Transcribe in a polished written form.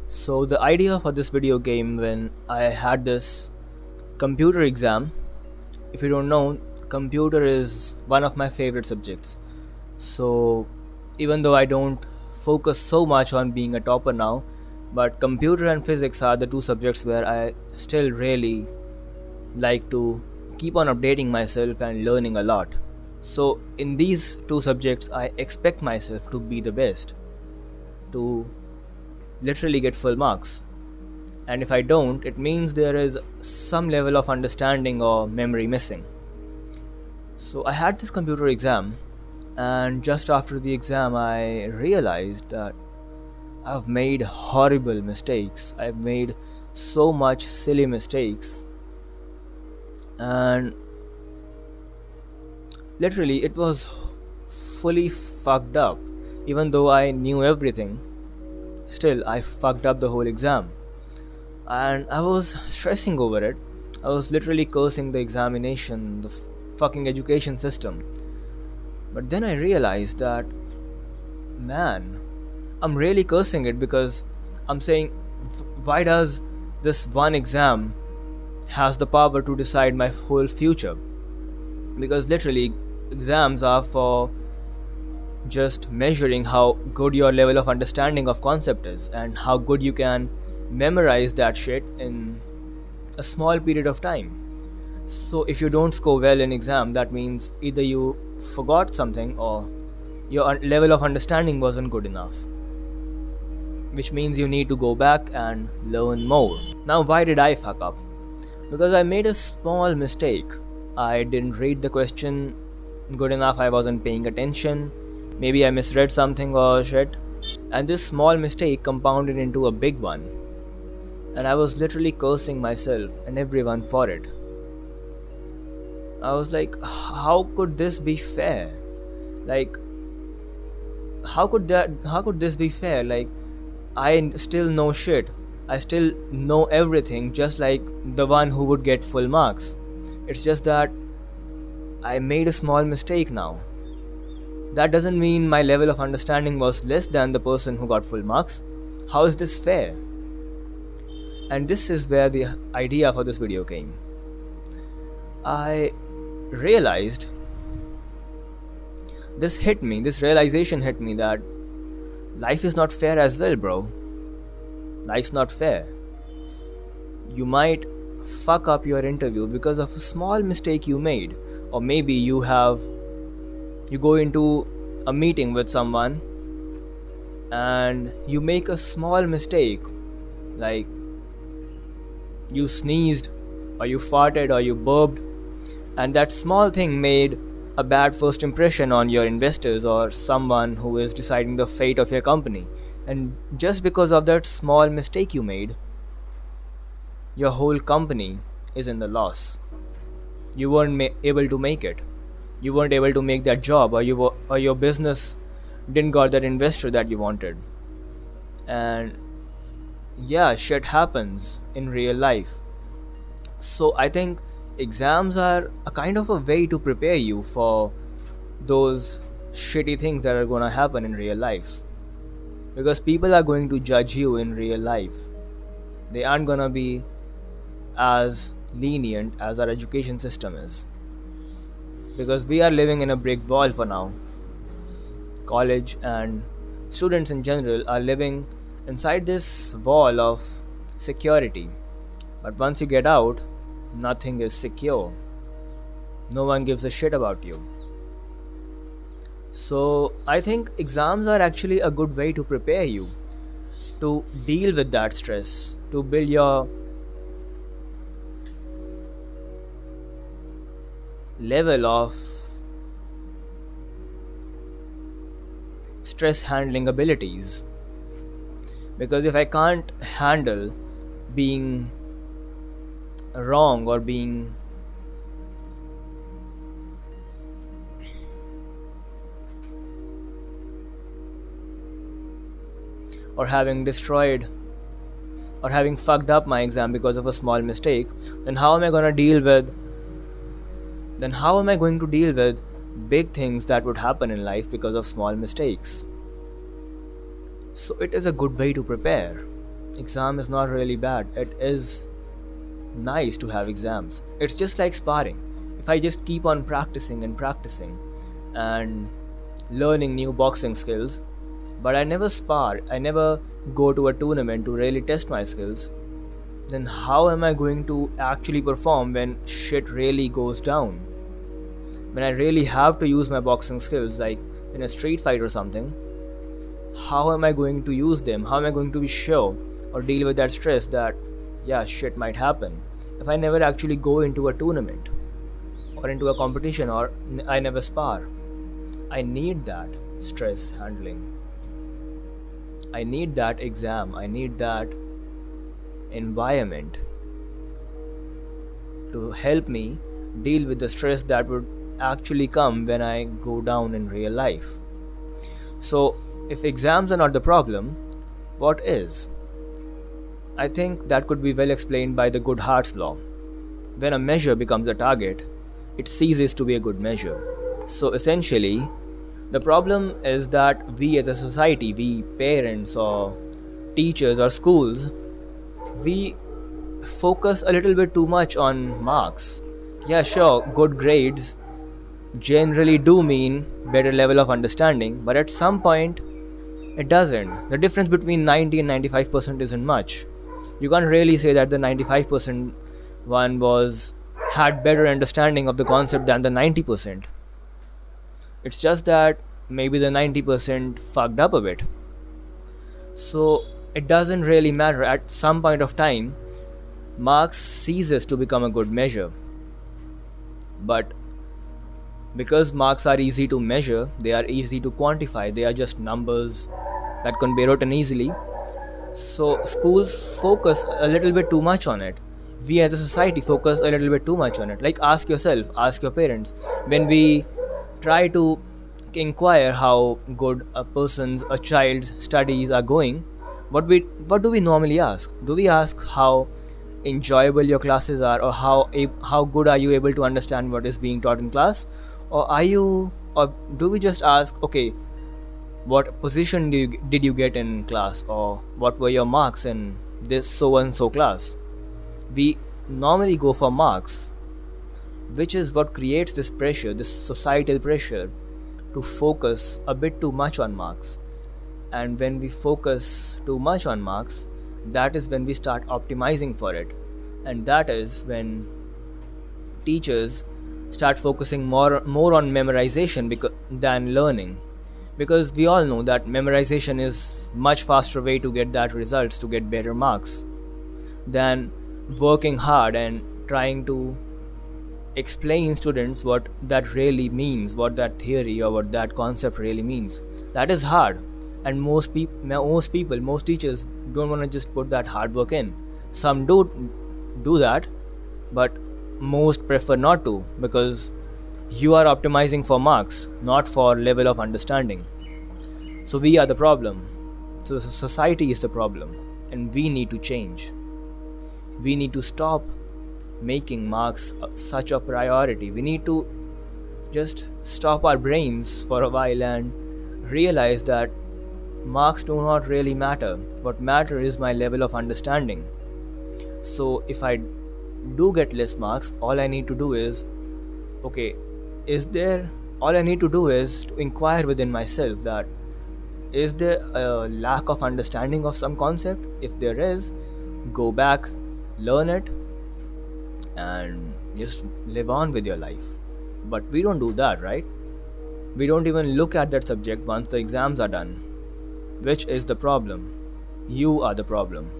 So the idea for this video game, when I had this computer exam, if you don't know, computer is one of my favorite subjects. So even though I don't focus so much on being a topper now, but computer and physics are the two subjects where I still really like to keep on updating myself and learning a lot. So in these two subjects, I expect myself to be the best, to literally get full marks. And if I don't, it means there is some level of understanding or memory missing. So I had this computer exam, and just after the exam, I realized that I've made horrible mistakes. I've made so much silly mistakes, and literally, it was fully fucked up. Even though I knew everything, still, I fucked up the whole exam. And I was stressing over it. I was literally cursing the examination, the fucking education system. But then I realized that, man, I'm really cursing it because I'm saying, why does this one exam has the power to decide my whole future? Because literally, exams are for just measuring how good your level of understanding of concept is and how good you can memorize that shit in a small period of time. So if you don't score well in exam, that means either you forgot something or your level of understanding wasn't good enough, which means you need to go back and learn more. Now, why did I fuck up? Because I made a small mistake. I didn't read the question good enough, I wasn't paying attention, maybe I misread something or shit. And this small mistake compounded into a big one. And I was literally cursing myself and everyone for it. I was like, how could this be fair? Like, how could this be fair? Like, I still know shit. I still know everything just like the one who would get full marks. It's just that I made a small mistake now. That doesn't mean my level of understanding was less than the person who got full marks. How is this fair? And this is where the idea for this video came. I realized, this realization hit me that life is not fair as well, bro. Life's not fair. You might fuck up your interview because of a small mistake you made, or maybe you go into a meeting with someone and you make a small mistake, like you sneezed or you farted or you burped, and that small thing made a bad first impression on your investors or someone who is deciding the fate of your company. And just because of that small mistake you made, your whole company is in the loss. You weren't able to make it. You weren't able to make that job, or your business didn't got that investor that you wanted. And yeah, shit happens in real life. So I think exams are a kind of a way to prepare you for those shitty things that are gonna happen in real life. Because people are going to judge you in real life. They aren't gonna be as lenient as our education system is. Because we are living in a brick wall for now. College and students in general are living inside this wall of security. But once you get out, nothing is secure. No one gives a shit about you. So I think exams are actually a good way to prepare you to deal with that stress, to build your level of stress handling abilities. Because if I can't handle being wrong or being or having destroyed or having fucked up my exam because of a small mistake, then how am I going to deal with big things that would happen in life because of small mistakes? So it is a good way to prepare. Exam is not really bad. It is nice to have exams. It's just like sparring. If I just keep on practicing and practicing and learning new boxing skills, but I never spar, I never go to a tournament to really test my skills, then how am I going to actually perform when shit really goes down? When I really have to use my boxing skills, like in a street fight or something, how am I going to use them? How am I going to be sure or deal with that stress that, yeah, shit might happen if I never actually go into a tournament or into a competition or I never spar? I need that stress handling. I need that exam. I need that environment to help me deal with the stress that would actually come when I go down in real life. So, if exams are not the problem, what is? I think that could be well explained by the Goodhart's law. When a measure becomes a target, it ceases to be a good measure. So, essentially, the problem is that we as a society, we parents or teachers or schools, we focus a little bit too much on marks. Yeah, sure, good grades generally do mean better level of understanding, but at some point it doesn't. The difference between 90 and 95% isn't much. You can't really say that the 95% one was had better understanding of the concept than the 90%. It's just that maybe the 90% fucked up a bit. So it doesn't really matter. At some point of time, marks ceases to become a good measure. But because marks are easy to measure, they are easy to quantify, they are just numbers that can be written easily. So schools focus a little bit too much on it. We as a society focus a little bit too much on it. Like, ask yourself, ask your parents. When we try to inquire how good a child's studies are going, what do we normally ask? Do we ask how enjoyable your classes are, or how good are you able to understand what is being taught in class? Or do we just ask, okay, what position did you get in class, or what were your marks in this so and so class? We normally go for marks, which is what creates this pressure, this societal pressure to focus a bit too much on marks. And when we focus too much on marks, that is when we start optimizing for it. And that is when teachers start focusing more on memorization than learning. Because we all know that memorization is much faster way to get that results, to get better marks, than working hard and trying to explain students what that really means, what that theory or what that concept really means. That is hard, and most teachers don't want to just put that hard work in. Some do that, but most prefer not to, because you are optimizing for marks, not for level of understanding. So we are the problem. So society is the problem, and we need to change. We need to stop making marks such a priority. We need to just stop our brains for a while and realize that marks do not really matter. What matters is my level of understanding. So if I do get less marks, all I need to do is, okay, all I need to do is to inquire within myself that is there a lack of understanding of some concept? If there is, go back, learn it, and just live on with your life. But we don't do that, right? We don't even look at that subject once the exams are done, which is the problem. You are the problem.